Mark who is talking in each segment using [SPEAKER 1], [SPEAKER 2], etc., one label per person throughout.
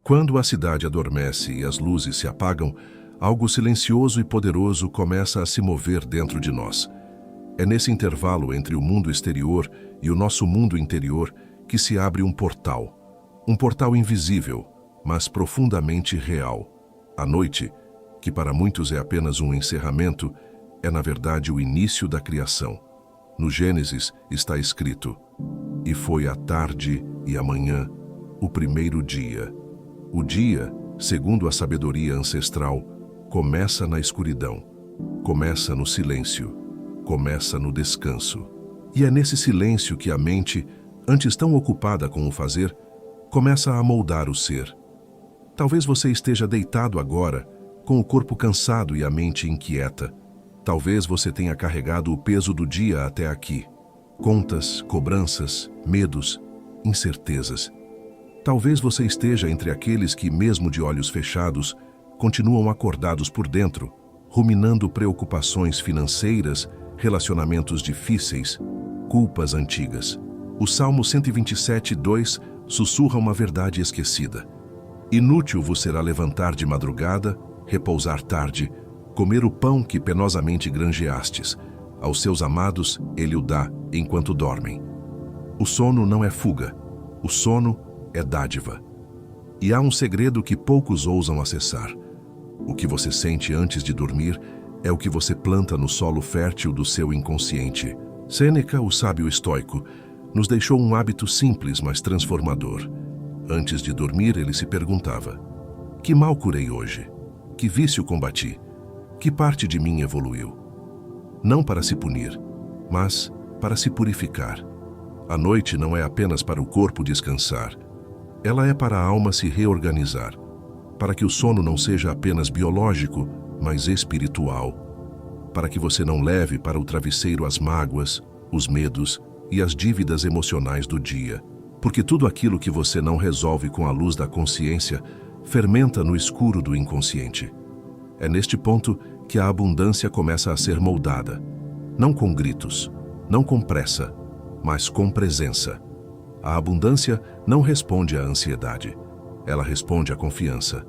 [SPEAKER 1] Quando a cidade adormece e as luzes se apagam, algo silencioso e poderoso começa a se mover dentro de nós. É nesse intervalo entre o mundo exterior e o nosso mundo interior que se abre um portal. Um portal invisível, mas profundamente real. A noite, que para muitos é apenas um encerramento, é na verdade o início da criação. No Gênesis está escrito: "E foi a tarde e a manhã, o primeiro dia." O dia, segundo a sabedoria ancestral, começa na escuridão, começa no silêncio, começa no descanso. E é nesse silêncio que a mente, antes tão ocupada com o fazer, começa a moldar o ser. Talvez você esteja deitado agora, com o corpo cansado e a mente inquieta. Talvez você tenha carregado o peso do dia até aqui. Contas, cobranças, medos, incertezas. Talvez você esteja entre aqueles que, mesmo de olhos fechados, continuam acordados por dentro, ruminando preocupações financeiras, relacionamentos difíceis, culpas antigas. O Salmo 127:2 sussurra uma verdade esquecida. Inútil vos será levantar de madrugada, repousar tarde, comer o pão que penosamente granjeastes. Aos seus amados ele o dá enquanto dormem. O sono não é fuga, o sono é dádiva. E há um segredo que poucos ousam acessar. O que você sente antes de dormir é o que você planta no solo fértil do seu inconsciente. Sêneca, o sábio estoico, nos deixou um hábito simples, mas transformador. Antes de dormir, ele se perguntava: que mal curei hoje? Que vício combati? Que parte de mim evoluiu? Não para se punir, mas para se purificar. A noite não é apenas para o corpo descansar. Ela é para a alma se reorganizar, para que o sono não seja apenas biológico, mas espiritual, para que você não leve para o travesseiro as mágoas, os medos e as dívidas emocionais do dia, porque tudo aquilo que você não resolve com a luz da consciência fermenta no escuro do inconsciente. É neste ponto que a abundância começa a ser moldada, não com gritos, não com pressa, mas com presença. A abundância não responde à ansiedade, ela responde à confiança.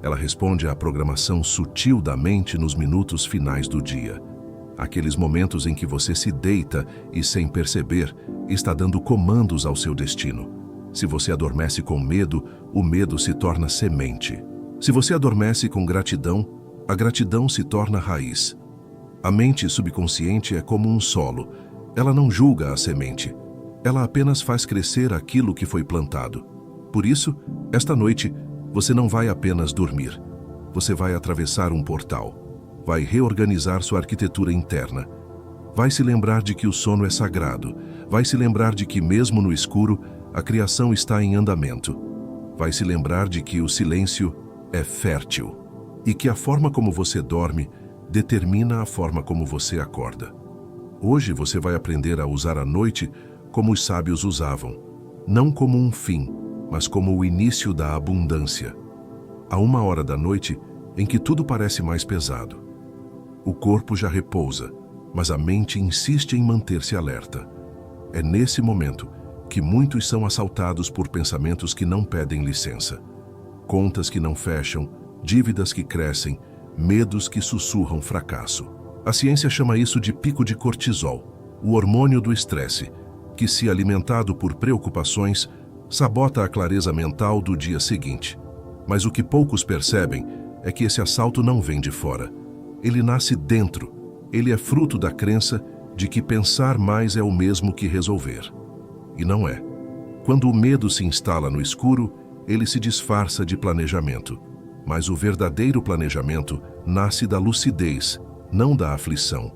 [SPEAKER 1] Ela responde à programação sutil da mente nos minutos finais do dia. Aqueles momentos em que você se deita e, sem perceber, está dando comandos ao seu destino. Se você adormece com medo, o medo se torna semente. Se você adormece com gratidão, a gratidão se torna raiz. A mente subconsciente é como um solo. Ela não julga a semente. Ela apenas faz crescer aquilo que foi plantado. Por isso, esta noite, você não vai apenas dormir. Você vai atravessar um portal. Vai reorganizar sua arquitetura interna. Vai se lembrar de que o sono é sagrado. Vai se lembrar de que, mesmo no escuro, a criação está em andamento. Vai se lembrar de que o silêncio é fértil. E que a forma como você dorme determina a forma como você acorda. Hoje você vai aprender a usar a noite como os sábios usavam, não como um fim, mas como o início da abundância. Há uma hora da noite em que tudo parece mais pesado. O corpo já repousa, mas a mente insiste em manter-se alerta. É nesse momento que muitos são assaltados por pensamentos que não pedem licença. Contas que não fecham, dívidas que crescem, medos que sussurram fracasso. A ciência chama isso de pico de cortisol, o hormônio do estresse, que, se alimentado por preocupações, sabota a clareza mental do dia seguinte. Mas o que poucos percebem é que esse assalto não vem de fora. Ele nasce dentro. Ele é fruto da crença de que pensar mais é o mesmo que resolver. E não é. Quando o medo se instala no escuro, ele se disfarça de planejamento. Mas o verdadeiro planejamento nasce da lucidez, não da aflição.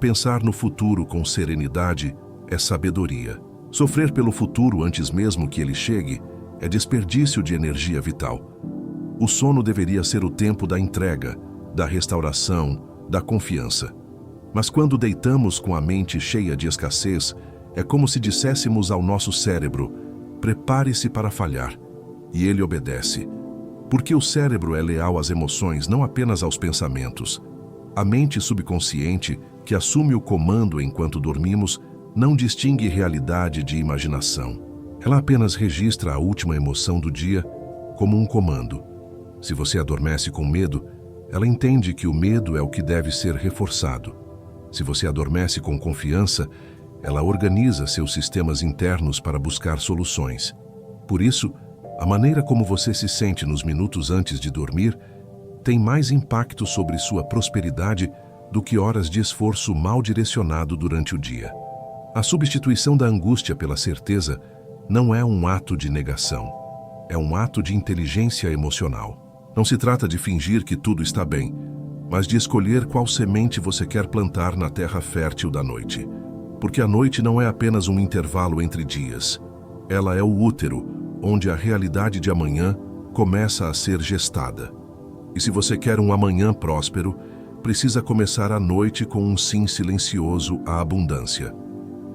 [SPEAKER 1] Pensar no futuro com serenidade é sabedoria. Sofrer pelo futuro antes mesmo que ele chegue é desperdício de energia vital. O sono deveria ser o tempo da entrega, da restauração, da confiança. Mas quando deitamos com a mente cheia de escassez, é como se disséssemos ao nosso cérebro: prepare-se para falhar. E ele obedece. Porque o cérebro é leal às emoções, não apenas aos pensamentos. A mente subconsciente, que assume o comando enquanto dormimos, não distingue realidade de imaginação. Ela apenas registra a última emoção do dia, como um comando. Se você adormece com medo, ela entende que o medo é o que deve ser reforçado. Se você adormece com confiança, ela organiza seus sistemas internos para buscar soluções. Por isso, a maneira como você se sente nos minutos antes de dormir tem mais impacto sobre sua prosperidade do que horas de esforço mal direcionado durante o dia. A substituição da angústia pela certeza não é um ato de negação, é um ato de inteligência emocional. Não se trata de fingir que tudo está bem, mas de escolher qual semente você quer plantar na terra fértil da noite. Porque a noite não é apenas um intervalo entre dias. Ela é o útero, onde a realidade de amanhã começa a ser gestada. E se você quer um amanhã próspero, precisa começar a noite com um sim silencioso à abundância.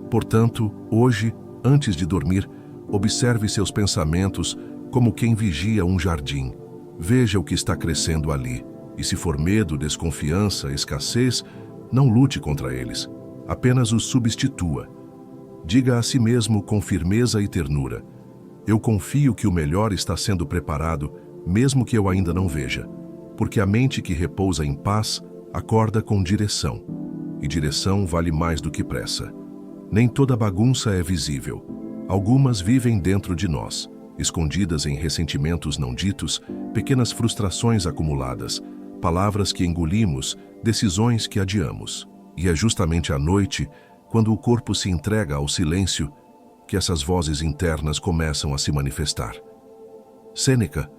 [SPEAKER 1] Portanto, hoje, antes de dormir, observe seus pensamentos como quem vigia um jardim. Veja o que está crescendo ali. E se for medo, desconfiança, escassez, não lute contra eles. Apenas os substitua. Diga a si mesmo com firmeza e ternura: eu confio que o melhor está sendo preparado, mesmo que eu ainda não veja. Porque a mente que repousa em paz acorda com direção. E direção vale mais do que pressa. Nem toda bagunça é visível. Algumas vivem dentro de nós, escondidas em ressentimentos não ditos, pequenas frustrações acumuladas, palavras que engolimos, decisões que adiamos. E é justamente à noite, quando o corpo se entrega ao silêncio, que essas vozes internas começam a se manifestar. Sêneca,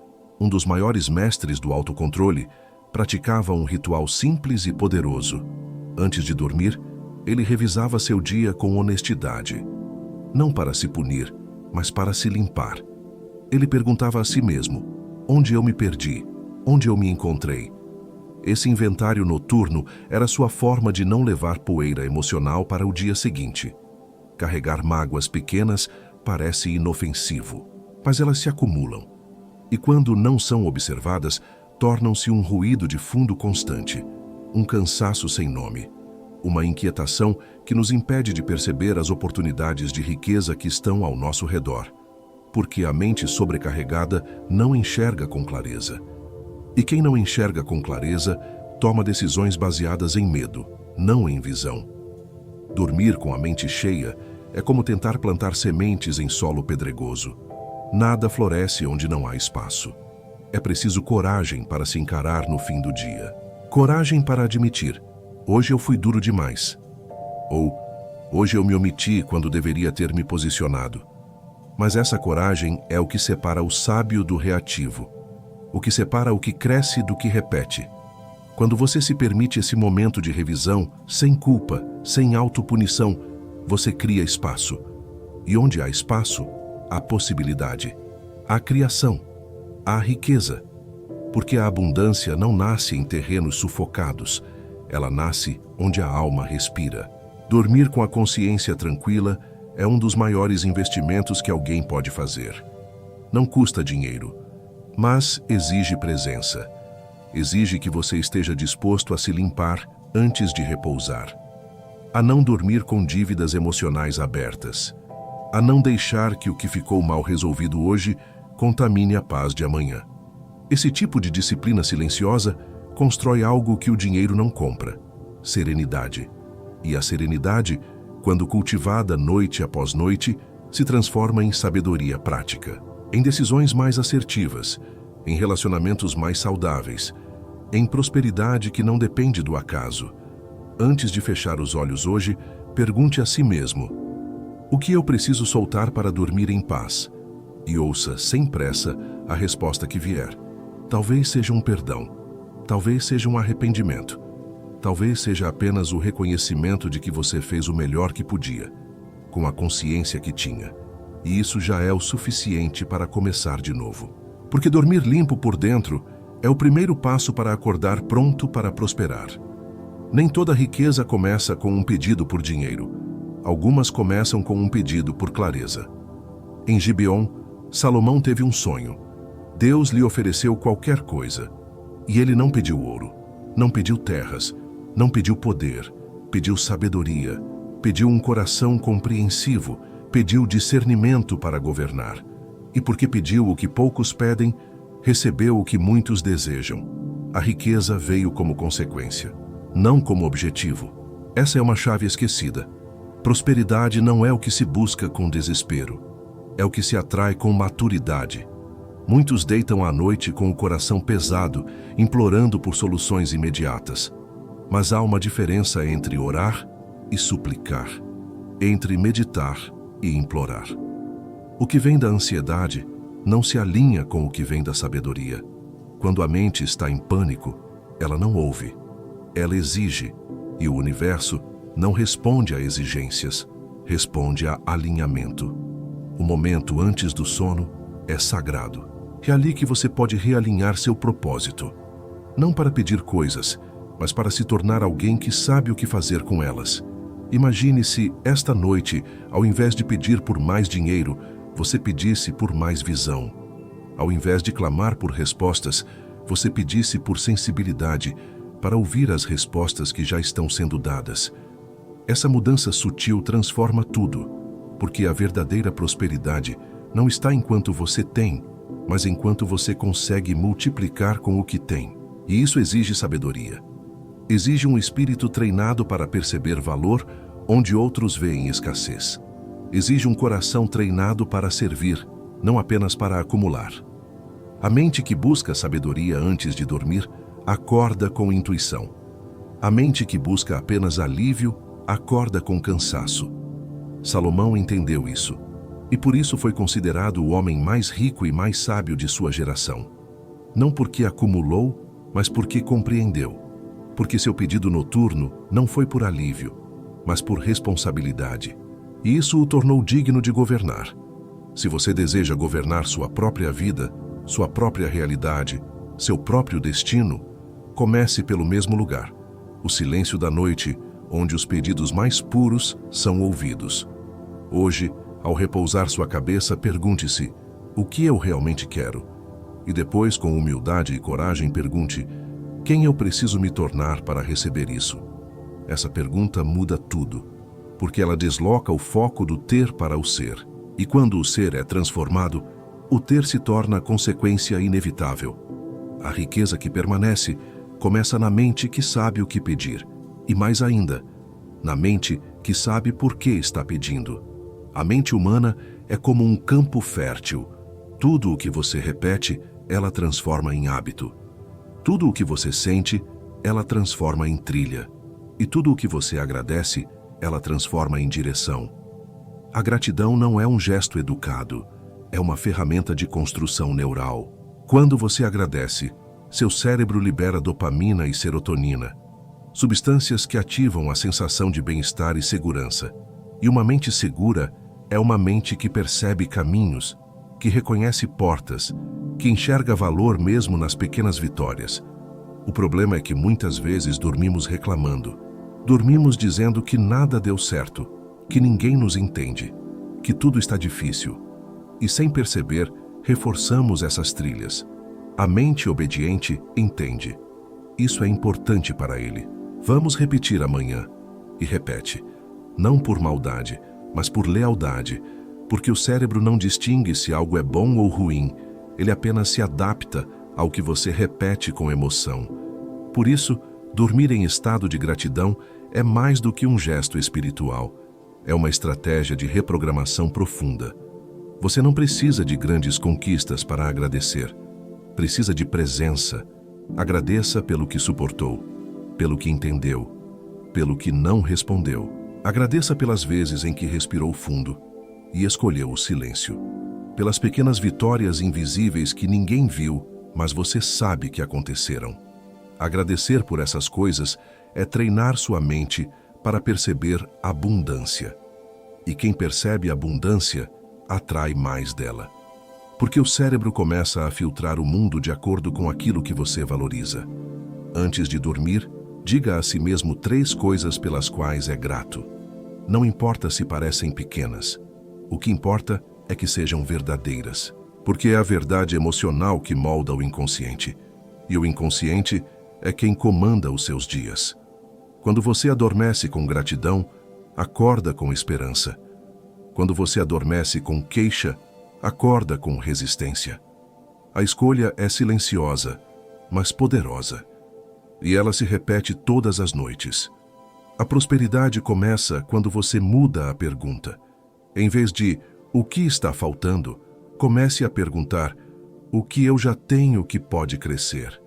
[SPEAKER 1] um dos maiores mestres do autocontrole, praticava um ritual simples e poderoso. Antes de dormir, ele revisava seu dia com honestidade. Não para se punir, mas para se limpar. Ele perguntava a si mesmo: onde eu me perdi? Onde eu me encontrei? Esse inventário noturno era sua forma de não levar poeira emocional para o dia seguinte. Carregar mágoas pequenas parece inofensivo, mas elas se acumulam. E quando não são observadas, tornam-se um ruído de fundo constante, um cansaço sem nome, uma inquietação que nos impede de perceber as oportunidades de riqueza que estão ao nosso redor. Porque a mente sobrecarregada não enxerga com clareza. E quem não enxerga com clareza, toma decisões baseadas em medo, não em visão. Dormir com a mente cheia é como tentar plantar sementes em solo pedregoso. Nada floresce onde não há espaço. É preciso coragem para se encarar no fim do dia. Coragem para admitir: hoje eu fui duro demais. Ou, hoje eu me omiti quando deveria ter me posicionado. Mas essa coragem é o que separa o sábio do reativo. O que separa o que cresce do que repete. Quando você se permite esse momento de revisão, sem culpa, sem autopunição, você cria espaço. E onde há espaço, há possibilidade, há criação, há riqueza. Porque a abundância não nasce em terrenos sufocados, ela nasce onde a alma respira. Dormir com a consciência tranquila é um dos maiores investimentos que alguém pode fazer. Não custa dinheiro, mas exige presença. Exige que você esteja disposto a se limpar antes de repousar. A não dormir com dívidas emocionais abertas. A não deixar que o que ficou mal resolvido hoje contamine a paz de amanhã. Esse tipo de disciplina silenciosa constrói algo que o dinheiro não compra: serenidade. E a serenidade, quando cultivada noite após noite, se transforma em sabedoria prática, em decisões mais assertivas, em relacionamentos mais saudáveis, em prosperidade que não depende do acaso. Antes de fechar os olhos hoje, pergunte a si mesmo: o que eu preciso soltar para dormir em paz? E ouça, sem pressa, a resposta que vier. Talvez seja um perdão, talvez seja um arrependimento, talvez seja apenas o reconhecimento de que você fez o melhor que podia, com a consciência que tinha. E isso já é o suficiente para começar de novo. Porque dormir limpo por dentro é o primeiro passo para acordar pronto para prosperar. Nem toda riqueza começa com um pedido por dinheiro. Algumas começam com um pedido por clareza. Em Gibeon, Salomão teve um sonho. Deus lhe ofereceu qualquer coisa. E ele não pediu ouro, não pediu terras, não pediu poder, pediu sabedoria, pediu um coração compreensivo, pediu discernimento para governar. E porque pediu o que poucos pedem, recebeu o que muitos desejam. A riqueza veio como consequência, não como objetivo. Essa é uma chave esquecida. Prosperidade não é o que se busca com desespero. É o que se atrai com maturidade. Muitos deitam à noite com o coração pesado, implorando por soluções imediatas. Mas há uma diferença entre orar e suplicar, entre meditar e implorar. O que vem da ansiedade não se alinha com o que vem da sabedoria. Quando a mente está em pânico, ela não ouve. Ela exige, e o universo não responde a exigências, responde a alinhamento. O momento antes do sono é sagrado. É ali que você pode realinhar seu propósito. Não para pedir coisas, mas para se tornar alguém que sabe o que fazer com elas. Imagine-se esta noite, ao invés de pedir por mais dinheiro, você pedisse por mais visão. Ao invés de clamar por respostas, você pedisse por sensibilidade, para ouvir as respostas que já estão sendo dadas. Essa mudança sutil transforma tudo, porque a verdadeira prosperidade não está enquanto você tem, mas enquanto você consegue multiplicar com o que tem. E isso exige sabedoria. Exige um espírito treinado para perceber valor onde outros veem escassez. Exige um coração treinado para servir, não apenas para acumular. A mente que busca sabedoria antes de dormir acorda com intuição. A mente que busca apenas alívio acorda com cansaço. Salomão entendeu isso, e por isso foi considerado o homem mais rico e mais sábio de sua geração. Não porque acumulou, mas porque compreendeu. Porque seu pedido noturno não foi por alívio, mas por responsabilidade. E isso o tornou digno de governar. Se você deseja governar sua própria vida, sua própria realidade, seu próprio destino, comece pelo mesmo lugar, o silêncio da noite, onde os pedidos mais puros são ouvidos. Hoje, ao repousar sua cabeça, pergunte-se: o que eu realmente quero? E depois, com humildade e coragem, pergunte: quem eu preciso me tornar para receber isso? Essa pergunta muda tudo, porque ela desloca o foco do ter para o ser. E quando o ser é transformado, o ter se torna consequência inevitável. A riqueza que permanece começa na mente que sabe o que pedir, e mais ainda, na mente que sabe por que está pedindo. A mente humana é como um campo fértil. Tudo o que você repete, ela transforma em hábito. Tudo o que você sente, ela transforma em trilha. E tudo o que você agradece, ela transforma em direção. A gratidão não é um gesto educado, é uma ferramenta de construção neural. Quando você agradece, seu cérebro libera dopamina e serotonina, substâncias que ativam a sensação de bem-estar e segurança. E uma mente segura é uma mente que percebe caminhos, que reconhece portas, que enxerga valor mesmo nas pequenas vitórias. O problema é que muitas vezes dormimos reclamando. Dormimos dizendo que nada deu certo, que ninguém nos entende, que tudo está difícil. E sem perceber, reforçamos essas trilhas. A mente obediente entende. Isso é importante para ele. Vamos repetir amanhã. E repete. Não por maldade, mas por lealdade, porque o cérebro não distingue se algo é bom ou ruim. Ele apenas se adapta ao que você repete com emoção. Por isso, dormir em estado de gratidão é mais do que um gesto espiritual. É uma estratégia de reprogramação profunda. Você não precisa de grandes conquistas para agradecer. Precisa de presença. Agradeça pelo que suportou, pelo que entendeu, pelo que não respondeu. Agradeça pelas vezes em que respirou fundo e escolheu o silêncio. Pelas pequenas vitórias invisíveis que ninguém viu, mas você sabe que aconteceram. Agradecer por essas coisas é treinar sua mente para perceber abundância. E quem percebe abundância, atrai mais dela. Porque o cérebro começa a filtrar o mundo de acordo com aquilo que você valoriza. Antes de dormir, diga a si mesmo 3 coisas pelas quais é grato. Não importa se parecem pequenas. O que importa é que sejam verdadeiras. Porque é a verdade emocional que molda o inconsciente. E o inconsciente é quem comanda os seus dias. Quando você adormece com gratidão, acorda com esperança. Quando você adormece com queixa, acorda com resistência. A escolha é silenciosa, mas poderosa. E ela se repete todas as noites. A prosperidade começa quando você muda a pergunta. Em vez de "o que está faltando?", comece a perguntar "o que eu já tenho que pode crescer?".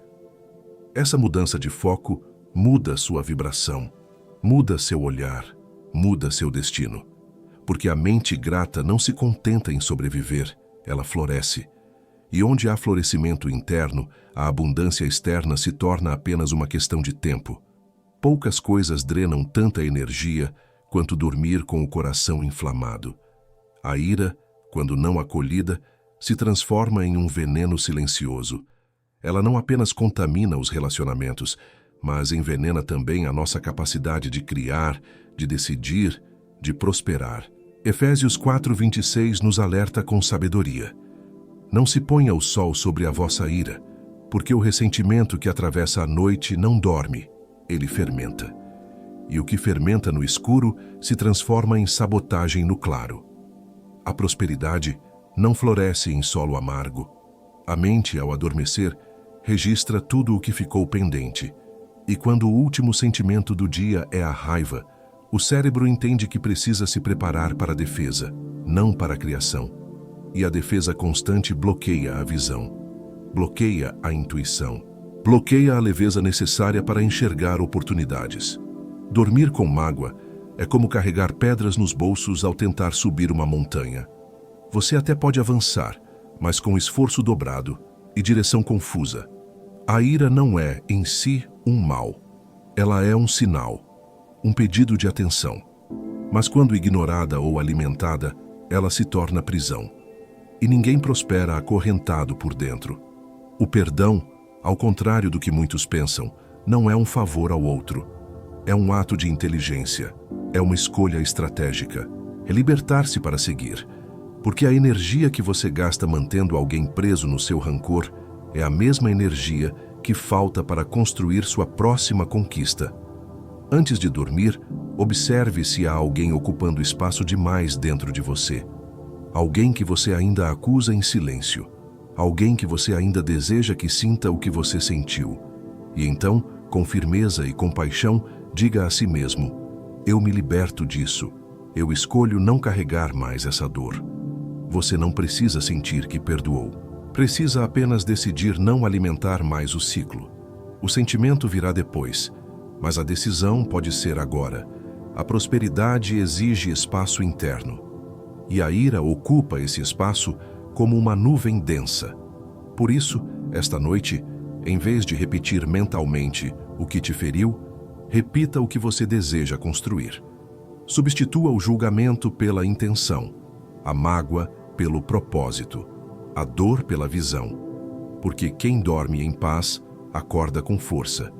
[SPEAKER 1] Essa mudança de foco muda sua vibração, muda seu olhar, muda seu destino. Porque a mente grata não se contenta em sobreviver, ela floresce. E onde há florescimento interno, a abundância externa se torna apenas uma questão de tempo. Poucas coisas drenam tanta energia quanto dormir com o coração inflamado. A ira, quando não acolhida, se transforma em um veneno silencioso. Ela não apenas contamina os relacionamentos, mas envenena também a nossa capacidade de criar, de decidir, de prosperar. Efésios 4:26 nos alerta com sabedoria. Não se ponha o sol sobre a vossa ira, porque o ressentimento que atravessa a noite não dorme, ele fermenta. E o que fermenta no escuro se transforma em sabotagem no claro. A prosperidade não floresce em solo amargo. A mente, ao adormecer, registra tudo o que ficou pendente. E quando o último sentimento do dia é a raiva, o cérebro entende que precisa se preparar para a defesa, não para a criação. E a defesa constante bloqueia a visão, bloqueia a intuição, bloqueia a leveza necessária para enxergar oportunidades. Dormir com mágoa é como carregar pedras nos bolsos ao tentar subir uma montanha. Você até pode avançar, mas com esforço dobrado e direção confusa. A ira não é, em si, um mal. Ela é um sinal, um pedido de atenção. Mas quando ignorada ou alimentada, ela se torna prisão. E ninguém prospera acorrentado por dentro. O perdão, ao contrário do que muitos pensam, não é um favor ao outro. É um ato de inteligência. É uma escolha estratégica. É libertar-se para seguir. Porque a energia que você gasta mantendo alguém preso no seu rancor é a mesma energia que falta para construir sua próxima conquista. Antes de dormir, observe se há alguém ocupando espaço demais dentro de você. Alguém que você ainda acusa em silêncio. Alguém que você ainda deseja que sinta o que você sentiu. E então, com firmeza e compaixão, diga a si mesmo: eu me liberto disso. Eu escolho não carregar mais essa dor. Você não precisa sentir que perdoou. Precisa apenas decidir não alimentar mais o ciclo. O sentimento virá depois, mas a decisão pode ser agora. A prosperidade exige espaço interno. E a ira ocupa esse espaço como uma nuvem densa. Por isso, esta noite, em vez de repetir mentalmente o que te feriu, repita o que você deseja construir. Substitua o julgamento pela intenção, a mágoa pelo propósito, a dor pela visão. Porque quem dorme em paz, acorda com força.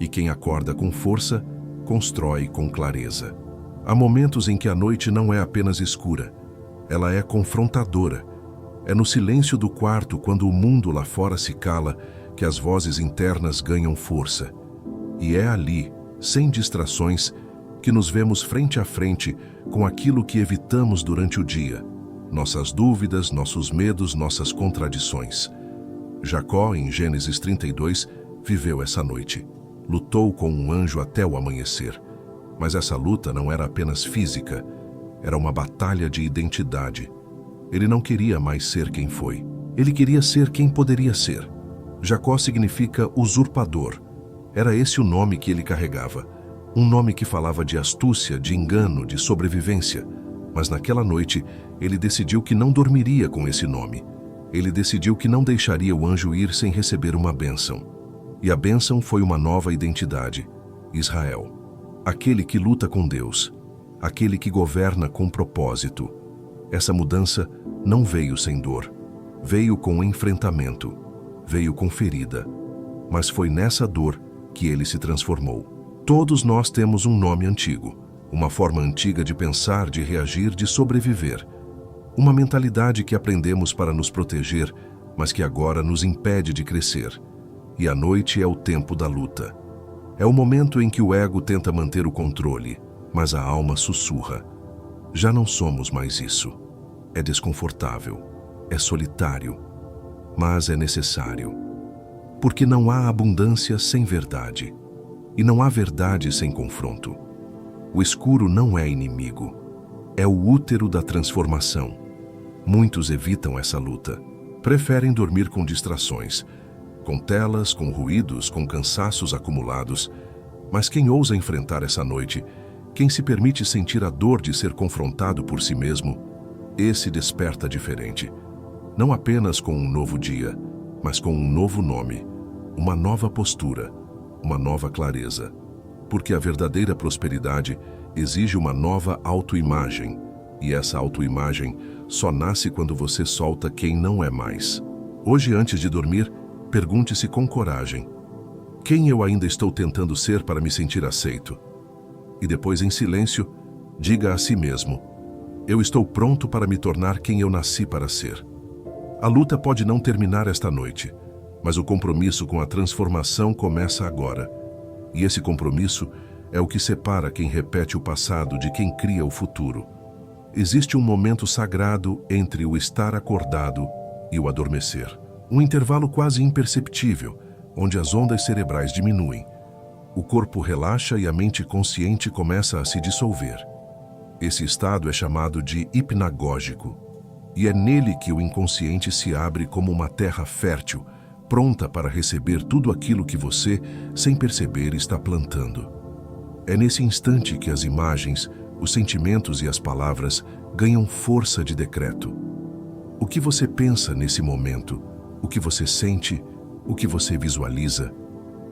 [SPEAKER 1] E quem acorda com força, constrói com clareza. Há momentos em que a noite não é apenas escura, ela é confrontadora. É no silêncio do quarto, quando o mundo lá fora se cala, que as vozes internas ganham força. E é ali, sem distrações, que nos vemos frente a frente com aquilo que evitamos durante o dia. Nossas dúvidas, nossos medos, nossas contradições. Jacó, em Gênesis 32, viveu essa noite. Lutou com um anjo até o amanhecer. Mas essa luta não era apenas física, era uma batalha de identidade. Ele não queria mais ser quem foi. Ele queria ser quem poderia ser. Jacó significa usurpador. Era esse o nome que ele carregava. Um nome que falava de astúcia, de engano, de sobrevivência. Mas naquela noite, ele decidiu que não dormiria com esse nome. Ele decidiu que não deixaria o anjo ir sem receber uma bênção. E a bênção foi uma nova identidade: Israel. Aquele que luta com Deus. Aquele que governa com propósito. Essa mudança não veio sem dor. Veio com enfrentamento. Veio com ferida. Mas foi nessa dor que ele se transformou. Todos nós temos um nome antigo. Uma forma antiga de pensar, de reagir, de sobreviver. Uma mentalidade que aprendemos para nos proteger, mas que agora nos impede de crescer. E a noite é o tempo da luta. É o momento em que o ego tenta manter o controle, mas a alma sussurra. Já não somos mais isso. É desconfortável. É solitário. mas é necessário. Porque não há abundância sem verdade, e não há verdade sem confronto. O escuro não é inimigo, é o útero da transformação. Muitos evitam essa luta, preferem dormir com distrações, com telas, com ruídos, com cansaços acumulados. Mas quem ousa enfrentar essa noite, quem se permite sentir a dor de ser confrontado por si mesmo, esse desperta diferente. Não apenas com um novo dia, mas com um novo nome, uma nova postura, uma nova clareza. Porque a verdadeira prosperidade exige uma nova autoimagem, e essa autoimagem só nasce quando você solta quem não é mais. Hoje, antes de dormir, pergunte-se com coragem: quem eu ainda estou tentando ser para me sentir aceito? E depois, em silêncio, diga a si mesmo: eu estou pronto para me tornar quem eu nasci para ser. A luta pode não terminar esta noite, mas o compromisso com a transformação começa agora. E esse compromisso é o que separa quem repete o passado de quem cria o futuro. Existe um momento sagrado entre o estar acordado e o adormecer. Um intervalo quase imperceptível, onde as ondas cerebrais diminuem. O corpo relaxa e a mente consciente começa a se dissolver. Esse estado é chamado de hipnagógico, e é nele que o inconsciente se abre como uma terra fértil, pronta para receber tudo aquilo que você, sem perceber, está plantando. É nesse instante que as imagens, os sentimentos e as palavras ganham força de decreto. O que você pensa nesse momento, o que você sente, o que você visualiza,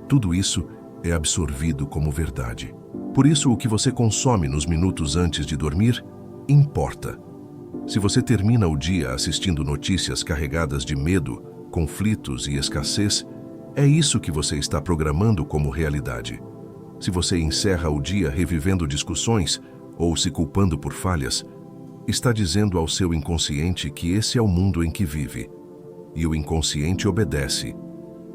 [SPEAKER 1] tudo isso é absorvido como verdade. Por isso, o que você consome nos minutos antes de dormir importa. Se você termina o dia assistindo notícias carregadas de medo, conflitos e escassez, é isso que você está programando como realidade. Se você encerra o dia revivendo discussões ou se culpando por falhas, está dizendo ao seu inconsciente que esse é o mundo em que vive. E o inconsciente obedece.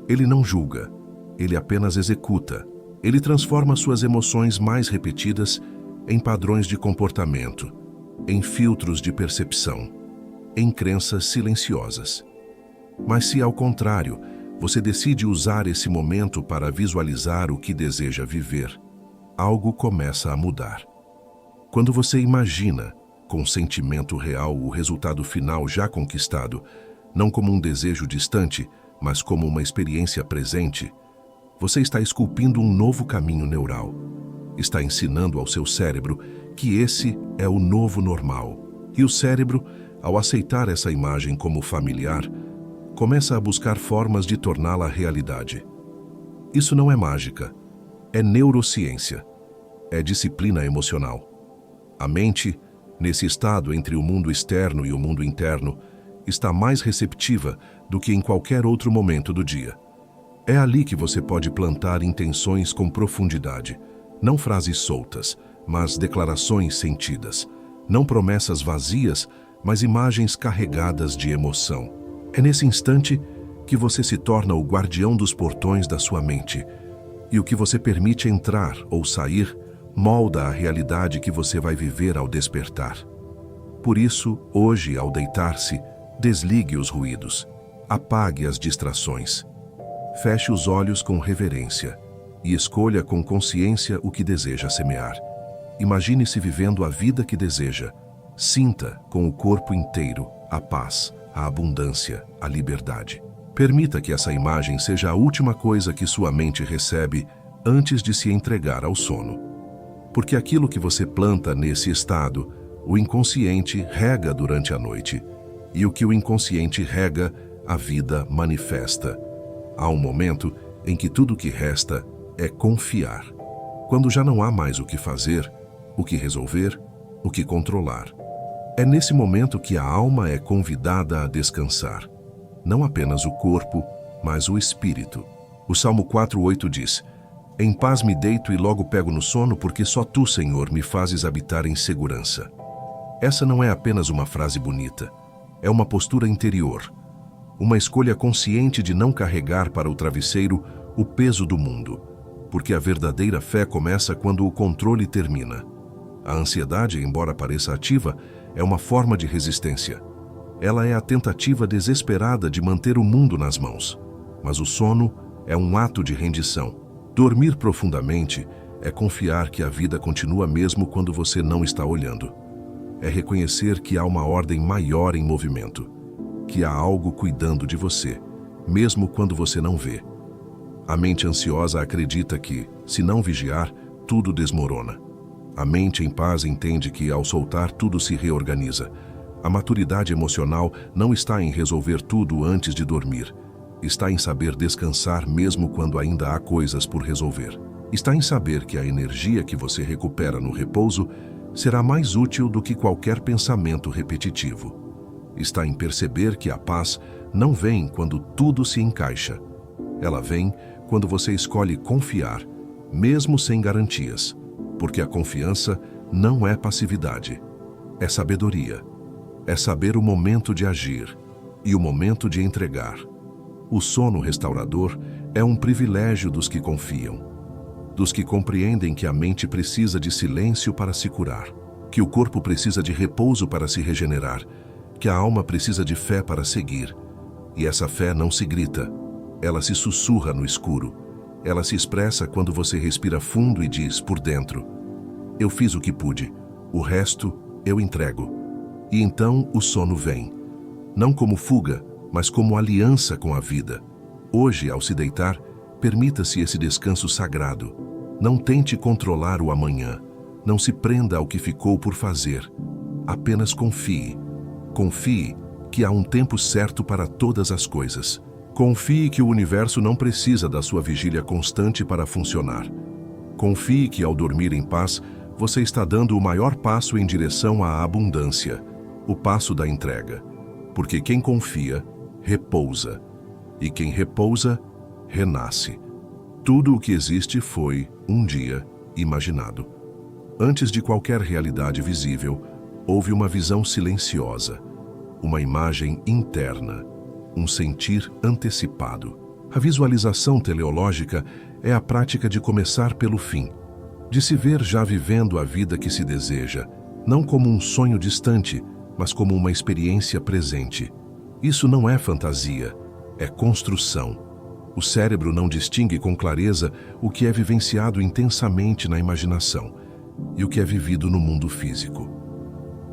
[SPEAKER 1] Ele não julga, ele apenas executa. Ele transforma suas emoções mais repetidas em padrões de comportamento, em filtros de percepção, em crenças silenciosas. Mas se, ao contrário, você decide usar esse momento para visualizar o que deseja viver, algo começa a mudar. Quando você imagina, com sentimento real, o resultado final já conquistado, não como um desejo distante, mas como uma experiência presente, você está esculpindo um novo caminho neural. Está ensinando ao seu cérebro que esse é o novo normal. E o cérebro, ao aceitar essa imagem como familiar, começa a buscar formas de torná-la realidade. Isso não é mágica, é neurociência, é disciplina emocional. A mente, nesse estado entre o mundo externo e o mundo interno, está mais receptiva do que em qualquer outro momento do dia. É ali que você pode plantar intenções com profundidade, não frases soltas, mas declarações sentidas, não promessas vazias, mas imagens carregadas de emoção. É nesse instante que você se torna o guardião dos portões da sua mente, e o que você permite entrar ou sair molda a realidade que você vai viver ao despertar. Por isso, hoje, ao deitar-se, desligue os ruídos, apague as distrações. Feche os olhos com reverência e escolha com consciência o que deseja semear. Imagine-se vivendo a vida que deseja. Sinta com o corpo inteiro a paz, a abundância, a liberdade. Permita que essa imagem seja a última coisa que sua mente recebe antes de se entregar ao sono. Porque aquilo que você planta nesse estado, o inconsciente rega durante a noite. E o que o inconsciente rega, a vida manifesta. Há um momento em que tudo o que resta é confiar. Quando já não há mais o que fazer, o que resolver, o que controlar. É nesse momento que a alma é convidada a descansar. Não apenas o corpo, mas o espírito. O Salmo 4:8 diz: em paz me deito e logo pego no sono, porque só tu, Senhor, me fazes habitar em segurança. Essa não é apenas uma frase bonita, é uma postura interior. Uma escolha consciente de não carregar para o travesseiro o peso do mundo, porque a verdadeira fé começa quando o controle termina. A ansiedade, embora pareça ativa, é uma forma de resistência. Ela é a tentativa desesperada de manter o mundo nas mãos. Mas o sono é um ato de rendição. Dormir profundamente é confiar que a vida continua mesmo quando você não está olhando. É reconhecer que há uma ordem maior em movimento, que há algo cuidando de você, mesmo quando você não vê. A mente ansiosa acredita que, se não vigiar, tudo desmorona. A mente em paz entende que, ao soltar, tudo se reorganiza. A maturidade emocional não está em resolver tudo antes de dormir. Está em saber descansar mesmo quando ainda há coisas por resolver. Está em saber que a energia que você recupera no repouso será mais útil do que qualquer pensamento repetitivo. Está em perceber que a paz não vem quando tudo se encaixa. Ela vem quando você escolhe confiar, mesmo sem garantias, porque a confiança não é passividade, é sabedoria. É saber o momento de agir e o momento de entregar. O sono restaurador é um privilégio dos que confiam, dos que compreendem que a mente precisa de silêncio para se curar, que o corpo precisa de repouso para se regenerar, que a alma precisa de fé para seguir. E essa fé não se grita, ela se sussurra no escuro. Ela se expressa quando você respira fundo e diz por dentro: eu fiz o que pude, o resto eu entrego. E então o sono vem, não como fuga, mas como aliança com a vida. Hoje, ao se deitar, permita-se esse descanso sagrado. Não tente controlar o amanhã. Não se prenda ao que ficou por fazer. Apenas confie. Confie que há um tempo certo para todas as coisas. Confie que o universo não precisa da sua vigília constante para funcionar. Confie que, ao dormir em paz, você está dando o maior passo em direção à abundância, o passo da entrega. Porque quem confia, repousa. E quem repousa, renasce. Tudo o que existe foi, um dia, imaginado. Antes de qualquer realidade visível, houve uma visão silenciosa, uma imagem interna, um sentir antecipado. A visualização teleológica é a prática de começar pelo fim, de se ver já vivendo a vida que se deseja, não como um sonho distante, mas como uma experiência presente. Isso não é fantasia, é construção. O cérebro não distingue com clareza o que é vivenciado intensamente na imaginação e o que é vivido no mundo físico.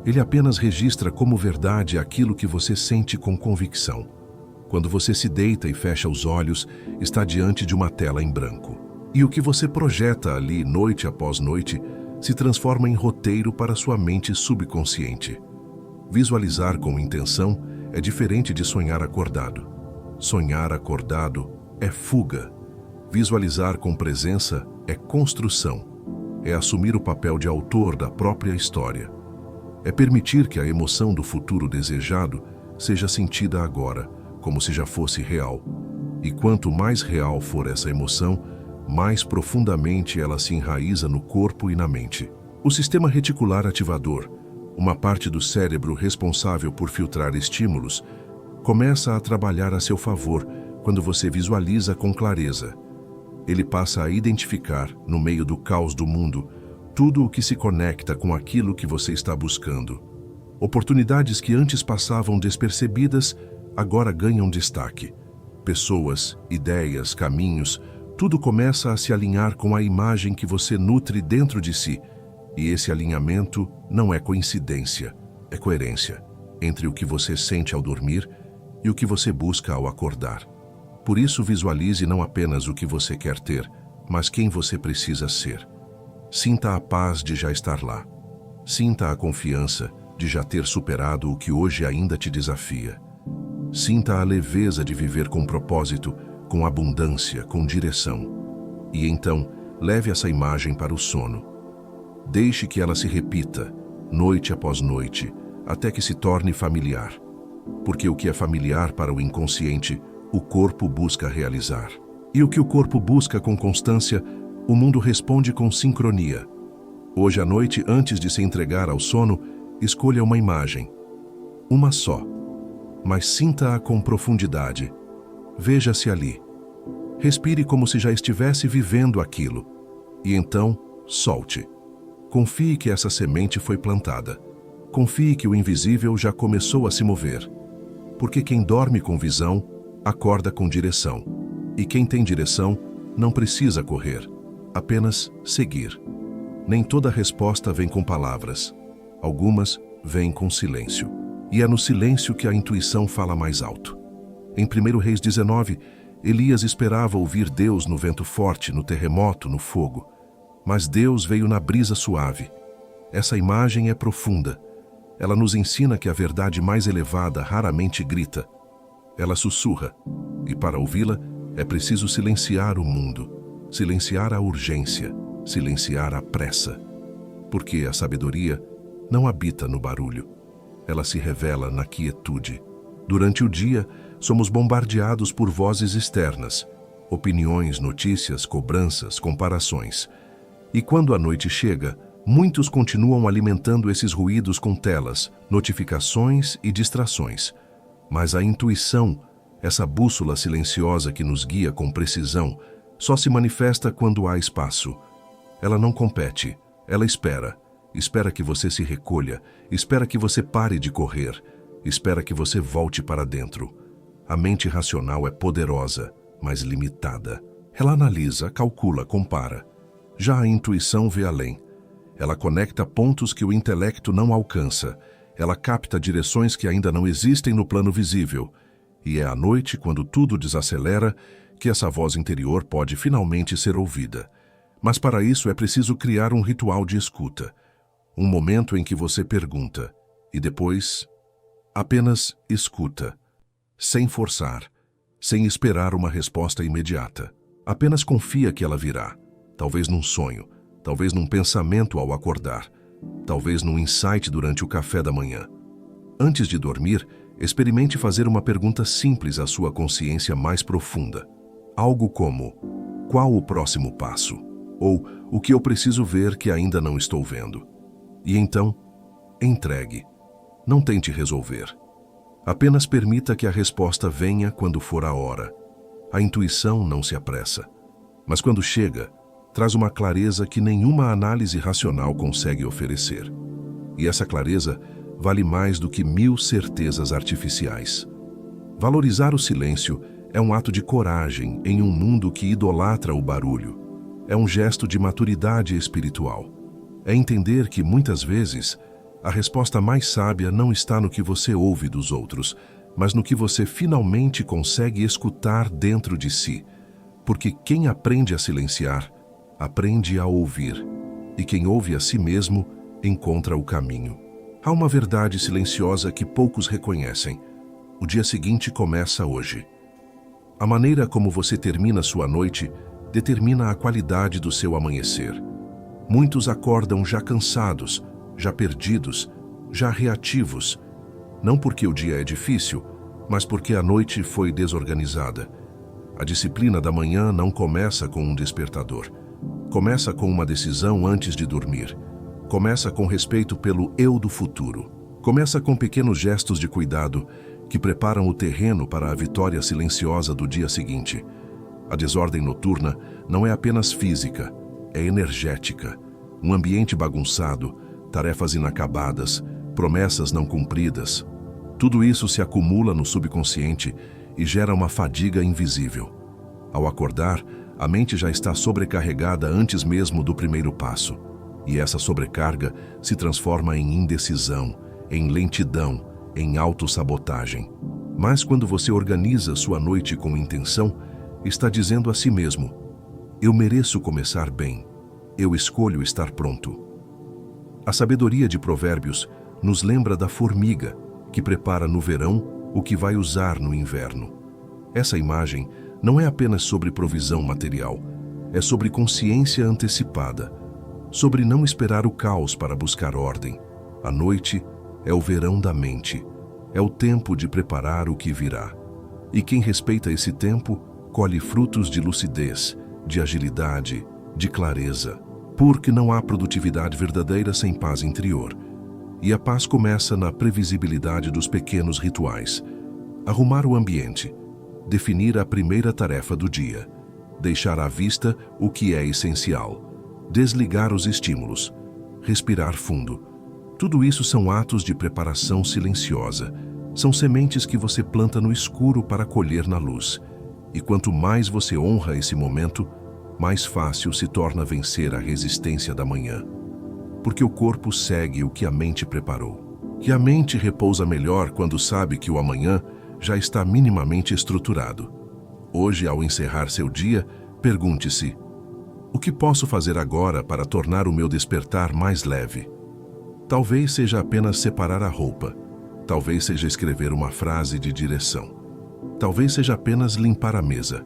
[SPEAKER 1] Ele apenas registra como verdade aquilo que você sente com convicção. Quando você se deita e fecha os olhos, está diante de uma tela em branco. E o que você projeta ali, noite após noite, se transforma em roteiro para sua mente subconsciente. Visualizar com intenção é diferente de sonhar acordado. Sonhar acordado é fuga. Visualizar com presença é construção. É assumir o papel de autor da própria história. É permitir que a emoção do futuro desejado seja sentida agora, como se já fosse real. E quanto mais real for essa emoção, mais profundamente ela se enraiza no corpo e na mente. O sistema reticular ativador, uma parte do cérebro responsável por filtrar estímulos, começa a trabalhar a seu favor quando você visualiza com clareza. Ele passa a identificar, no meio do caos do mundo, tudo o que se conecta com aquilo que você está buscando. Oportunidades que antes passavam despercebidas, agora ganham destaque. Pessoas, ideias, caminhos, tudo começa a se alinhar com a imagem que você nutre dentro de si. E esse alinhamento não é coincidência, é coerência entre o que você sente ao dormir e o que você busca ao acordar. Por isso, visualize não apenas o que você quer ter, mas quem você precisa ser. Sinta a paz de já estar lá. Sinta a confiança de já ter superado o que hoje ainda te desafia. Sinta a leveza de viver com propósito, com abundância, com direção. E então, leve essa imagem para o sono. Deixe que ela se repita, noite após noite, até que se torne familiar. Porque o que é familiar para o inconsciente, o corpo busca realizar. E o que o corpo busca com constância, o mundo responde com sincronia. Hoje à noite, antes de se entregar ao sono, escolha uma imagem. Uma só. Mas sinta-a com profundidade. Veja-se ali. Respire como se já estivesse vivendo aquilo. E então, solte. Confie que essa semente foi plantada. Confie que o invisível já começou a se mover. Porque quem dorme com visão, acorda com direção. E quem tem direção, não precisa correr, apenas seguir. Nem toda resposta vem com palavras. Algumas vêm com silêncio. E é no silêncio que a intuição fala mais alto. Em 1 Reis 19, Elias esperava ouvir Deus no vento forte, no terremoto, no fogo. Mas Deus veio na brisa suave. Essa imagem é profunda. Ela nos ensina que a verdade mais elevada raramente grita. Ela sussurra. E para ouvi-la, é preciso silenciar o mundo, silenciar a urgência, silenciar a pressa. Porque a sabedoria não habita no barulho. Ela se revela na quietude. Durante o dia, somos bombardeados por vozes externas, opiniões, notícias, cobranças, comparações. E quando a noite chega, muitos continuam alimentando esses ruídos com telas, notificações e distrações. Mas a intuição, essa bússola silenciosa que nos guia com precisão, só se manifesta quando há espaço. Ela não compete, ela espera. Espera que você se recolha, espera que você pare de correr, espera que você volte para dentro. A mente racional é poderosa, mas limitada. Ela analisa, calcula, compara. Já a intuição vê além. Ela conecta pontos que o intelecto não alcança. Ela capta direções que ainda não existem no plano visível. E é à noite, quando tudo desacelera, que essa voz interior pode finalmente ser ouvida. Mas para isso é preciso criar um ritual de escuta. Um momento em que você pergunta, e depois apenas escuta, sem forçar, sem esperar uma resposta imediata. Apenas confia que ela virá, talvez num sonho, talvez num pensamento ao acordar, talvez num insight durante o café da manhã. Antes de dormir, experimente fazer uma pergunta simples à sua consciência mais profunda. Algo como, qual o próximo passo? Ou, o que eu preciso ver que ainda não estou vendo? E então, entregue. Não tente resolver. Apenas permita que a resposta venha quando for a hora. A intuição não se apressa. Mas quando chega, traz uma clareza que nenhuma análise racional consegue oferecer. E essa clareza vale mais do que 1000 certezas artificiais. Valorizar o silêncio é um ato de coragem em um mundo que idolatra o barulho. É um gesto de maturidade espiritual. É entender que, muitas vezes, a resposta mais sábia não está no que você ouve dos outros, mas no que você finalmente consegue escutar dentro de si. Porque quem aprende a silenciar, aprende a ouvir. E quem ouve a si mesmo, encontra o caminho. Há uma verdade silenciosa que poucos reconhecem. O dia seguinte começa hoje. A maneira como você termina sua noite determina a qualidade do seu amanhecer. Muitos acordam já cansados, já perdidos, já reativos. Não porque o dia é difícil, mas porque a noite foi desorganizada. A disciplina da manhã não começa com um despertador. Começa com uma decisão antes de dormir. Começa com respeito pelo eu do futuro. Começa com pequenos gestos de cuidado que preparam o terreno para a vitória silenciosa do dia seguinte. A desordem noturna não é apenas física, é energética. Um ambiente bagunçado, tarefas inacabadas, promessas não cumpridas. Tudo isso se acumula no subconsciente e gera uma fadiga invisível. Ao acordar, a mente já está sobrecarregada antes mesmo do primeiro passo. E essa sobrecarga se transforma em indecisão, em lentidão, em autossabotagem. Mas quando você organiza sua noite com intenção, está dizendo a si mesmo: eu mereço começar bem, eu escolho estar pronto. A sabedoria de Provérbios nos lembra da formiga que prepara no verão o que vai usar no inverno. Essa imagem não é apenas sobre provisão material, é sobre consciência antecipada, sobre não esperar o caos para buscar ordem. A noite é o verão da mente, é o tempo de preparar o que virá. E quem respeita esse tempo, colhe frutos de lucidez, de agilidade, de clareza, porque não há produtividade verdadeira sem paz interior. E a paz começa na previsibilidade dos pequenos rituais. Arrumar o ambiente, definir a primeira tarefa do dia, deixar à vista o que é essencial, desligar os estímulos, respirar fundo. Tudo isso são atos de preparação silenciosa. São sementes que você planta no escuro para colher na luz. E quanto mais você honra esse momento, mais fácil se torna vencer a resistência da manhã. Porque o corpo segue o que a mente preparou. E a mente repousa melhor quando sabe que o amanhã já está minimamente estruturado. Hoje, ao encerrar seu dia, pergunte-se: o que posso fazer agora para tornar o meu despertar mais leve? Talvez seja apenas separar a roupa. Talvez seja escrever uma frase de direção. Talvez seja apenas limpar a mesa.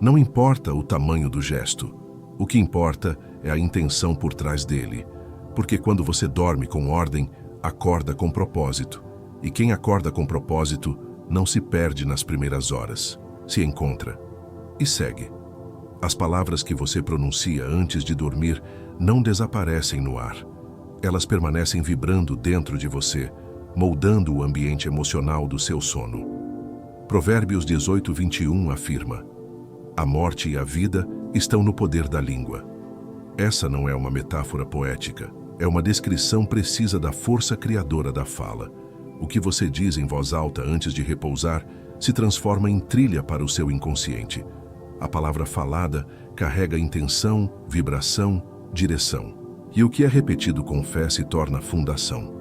[SPEAKER 1] Não importa o tamanho do gesto. O que importa é a intenção por trás dele. Porque quando você dorme com ordem, acorda com propósito. E quem acorda com propósito não se perde nas primeiras horas. Se encontra e segue. As palavras que você pronuncia antes de dormir não desaparecem no ar. Elas permanecem vibrando dentro de você, moldando o ambiente emocional do seu sono. Provérbios 18:21 afirma: a morte e a vida estão no poder da língua. Essa não é uma metáfora poética, é uma descrição precisa da força criadora da fala. O que você diz em voz alta antes de repousar se transforma em trilha para o seu inconsciente. A palavra falada carrega intenção, vibração, direção. E o que é repetido com fé se torna fundação.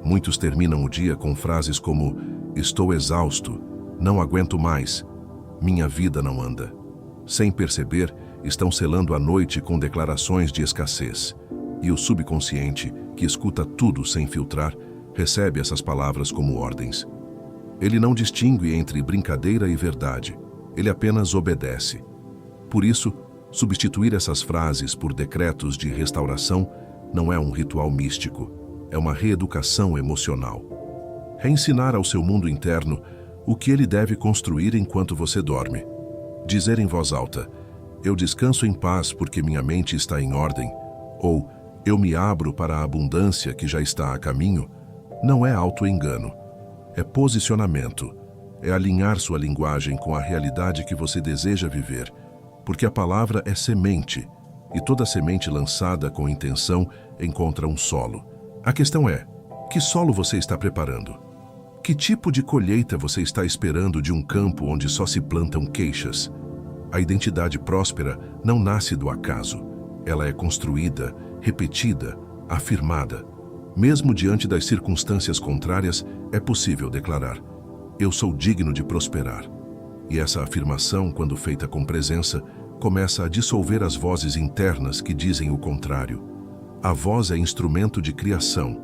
[SPEAKER 1] Muitos terminam o dia com frases como: estou exausto, não aguento mais, minha vida não anda. Sem perceber, estão selando a noite com declarações de escassez. E o subconsciente, que escuta tudo sem filtrar, recebe essas palavras como ordens. Ele não distingue entre brincadeira e verdade, ele apenas obedece. Por isso, substituir essas frases por decretos de restauração não é um ritual místico, é uma reeducação emocional. Reensinar ao seu mundo interno o que ele deve construir enquanto você dorme. Dizer em voz alta: eu descanso em paz porque minha mente está em ordem, ou eu me abro para a abundância que já está a caminho, não é auto-engano, é posicionamento, é alinhar sua linguagem com a realidade que você deseja viver, porque a palavra é semente, e toda semente lançada com intenção encontra um solo. A questão é: que solo você está preparando? Que tipo de colheita você está esperando de um campo onde só se plantam queixas? A identidade próspera não nasce do acaso. Ela é construída, repetida, afirmada. Mesmo diante das circunstâncias contrárias, é possível declarar: eu sou digno de prosperar. E essa afirmação, quando feita com presença, começa a dissolver as vozes internas que dizem o contrário. A voz é instrumento de criação,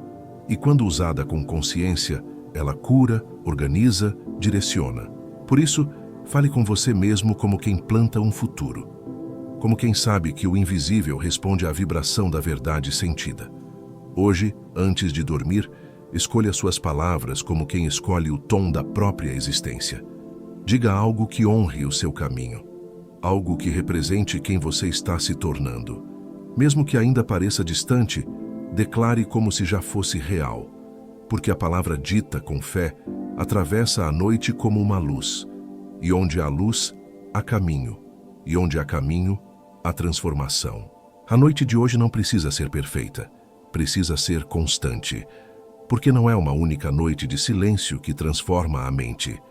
[SPEAKER 1] e quando usada com consciência, ela cura, organiza, direciona. Por isso, fale com você mesmo como quem planta um futuro. Como quem sabe que o invisível responde à vibração da verdade sentida. Hoje, antes de dormir, escolha suas palavras como quem escolhe o tom da própria existência. Diga algo que honre o seu caminho. Algo que represente quem você está se tornando. Mesmo que ainda pareça distante, declare como se já fosse real. Porque a palavra dita com fé atravessa a noite como uma luz. E onde há luz, há caminho. E onde há caminho, há transformação. A noite de hoje não precisa ser perfeita. Precisa ser constante. Porque não é uma única noite de silêncio que transforma a mente.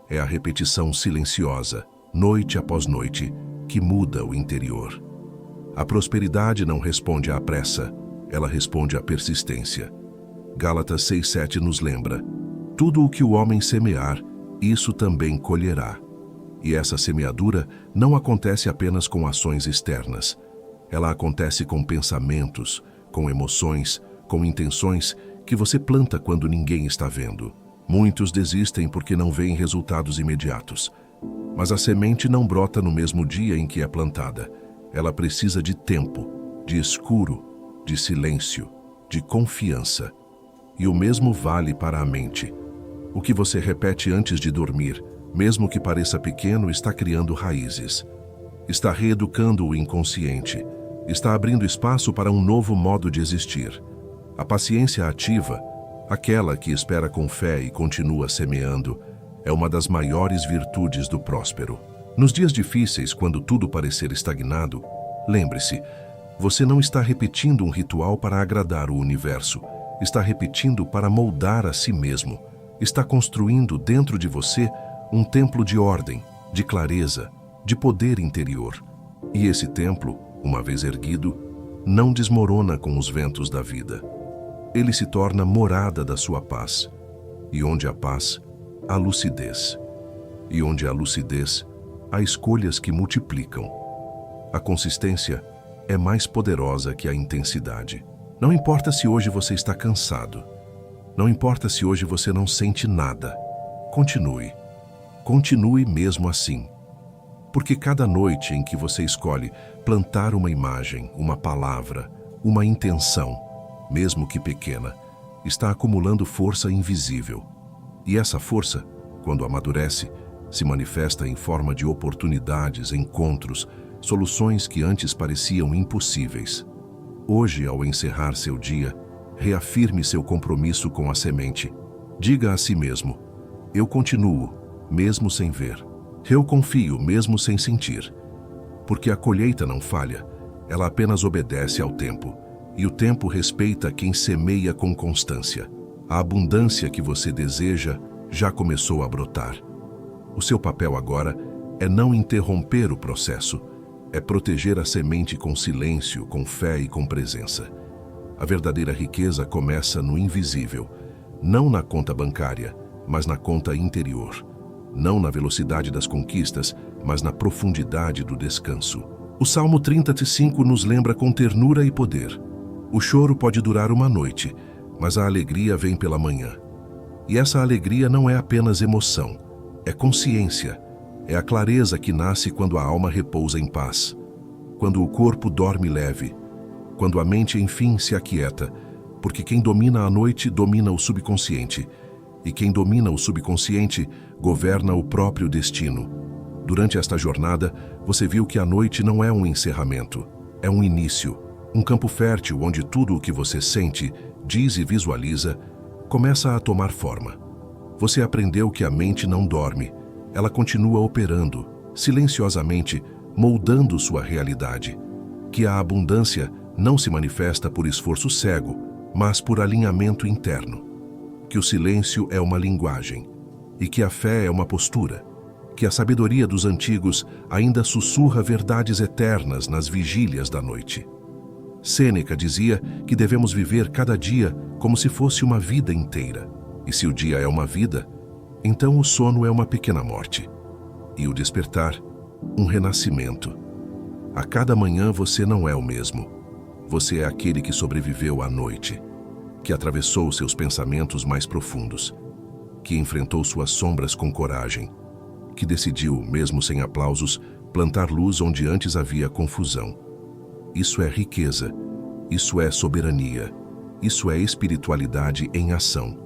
[SPEAKER 1] É a repetição silenciosa, noite após noite, que muda o interior. A prosperidade não responde à pressa, ela responde à persistência. Gálatas 6:7 nos lembra: tudo o que o homem semear, isso também colherá. E essa semeadura não acontece apenas com ações externas. Ela acontece com pensamentos, com emoções, com intenções que você planta quando ninguém está vendo. Muitos desistem porque não veem resultados imediatos. Mas a semente não brota no mesmo dia em que é plantada. Ela precisa de tempo, de escuro, de silêncio, de confiança. E o mesmo vale para a mente. O que você repete antes de dormir, mesmo que pareça pequeno, está criando raízes. Está reeducando o inconsciente. Está abrindo espaço para um novo modo de existir. A paciência ativa, aquela que espera com fé e continua semeando, é uma das maiores virtudes do próspero. Nos dias difíceis, quando tudo parecer estagnado, lembre-se, você não está repetindo um ritual para agradar o universo. está repetindo para moldar a si mesmo, está construindo dentro de você um templo de ordem, de clareza, de poder interior. E esse templo, uma vez erguido, não desmorona com os ventos da vida. Ele se torna morada da sua paz. E onde há paz, há lucidez. E onde há lucidez, há escolhas que multiplicam. A consistência é mais poderosa que a intensidade. Não importa se hoje você está cansado. Não importa se hoje você não sente nada. Continue. Continue mesmo assim. Porque cada noite em que você escolhe plantar uma imagem, uma palavra, uma intenção, mesmo que pequena, está acumulando força invisível. E essa força, quando amadurece, se manifesta em forma de oportunidades, encontros, soluções que antes pareciam impossíveis. Hoje, ao encerrar seu dia, reafirme seu compromisso com a semente. Diga a si mesmo: eu continuo, mesmo sem ver. Eu confio, mesmo sem sentir. Porque a colheita não falha, ela apenas obedece ao tempo. E o tempo respeita quem semeia com constância. A abundância que você deseja já começou a brotar. O seu papel agora é não interromper o processo, é proteger a semente com silêncio, com fé e com presença. A verdadeira riqueza começa no invisível, não na conta bancária, mas na conta interior. Não na velocidade das conquistas, mas na profundidade do descanso. O Salmo 35 nos lembra com ternura e poder. O choro pode durar uma noite, mas a alegria vem pela manhã. E essa alegria não é apenas emoção, é consciência, é a clareza que nasce quando a alma repousa em paz, quando o corpo dorme leve, quando a mente enfim se aquieta, porque quem domina a noite domina o subconsciente, e quem domina o subconsciente governa o próprio destino. Durante esta jornada, você viu que a noite não é um encerramento, é um início, um campo fértil onde tudo o que você sente, diz e visualiza começa a tomar forma. Você aprendeu que a mente não dorme, ela continua operando, silenciosamente, moldando sua realidade. Que a abundância não se manifesta por esforço cego, mas por alinhamento interno. Que o silêncio é uma linguagem, e que a fé é uma postura. Que a sabedoria dos antigos ainda sussurra verdades eternas nas vigílias da noite. Sêneca dizia que devemos viver cada dia como se fosse uma vida inteira. E se o dia é uma vida, então o sono é uma pequena morte. E o despertar, um renascimento. A cada manhã você não é o mesmo. Você é aquele que sobreviveu à noite, que atravessou seus pensamentos mais profundos, que enfrentou suas sombras com coragem, que decidiu, mesmo sem aplausos, plantar luz onde antes havia confusão. Isso é riqueza, isso é soberania, isso é espiritualidade em ação.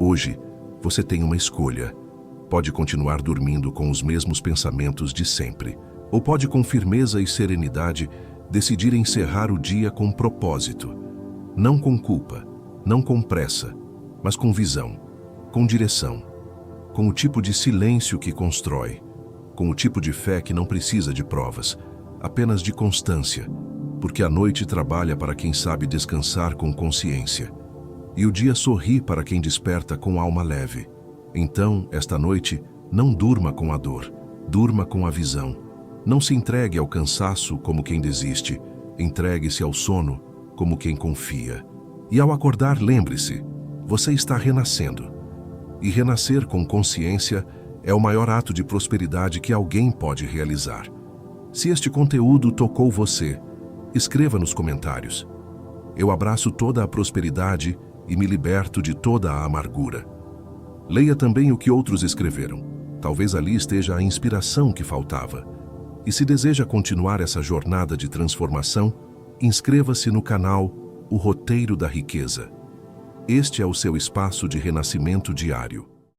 [SPEAKER 1] Hoje, você tem uma escolha. Pode continuar dormindo com os mesmos pensamentos de sempre, ou pode com firmeza e serenidade decidir encerrar o dia com propósito, não com culpa, não com pressa, mas com visão, com direção, com o tipo de silêncio que constrói, com o tipo de fé que não precisa de provas, apenas de constância, porque a noite trabalha para quem sabe descansar com consciência, e o dia sorri para quem desperta com alma leve. Então, esta noite, não durma com a dor, durma com a visão. Não se entregue ao cansaço como quem desiste, entregue-se ao sono como quem confia. E ao acordar, lembre-se, você está renascendo. E renascer com consciência é o maior ato de prosperidade que alguém pode realizar. Se este conteúdo tocou você, escreva nos comentários. Eu abraço toda a prosperidade e me liberto de toda a amargura. Leia também o que outros escreveram. Talvez ali esteja a inspiração que faltava. E se deseja continuar essa jornada de transformação, inscreva-se no canal O Roteiro da Riqueza. Este é o seu espaço de renascimento diário.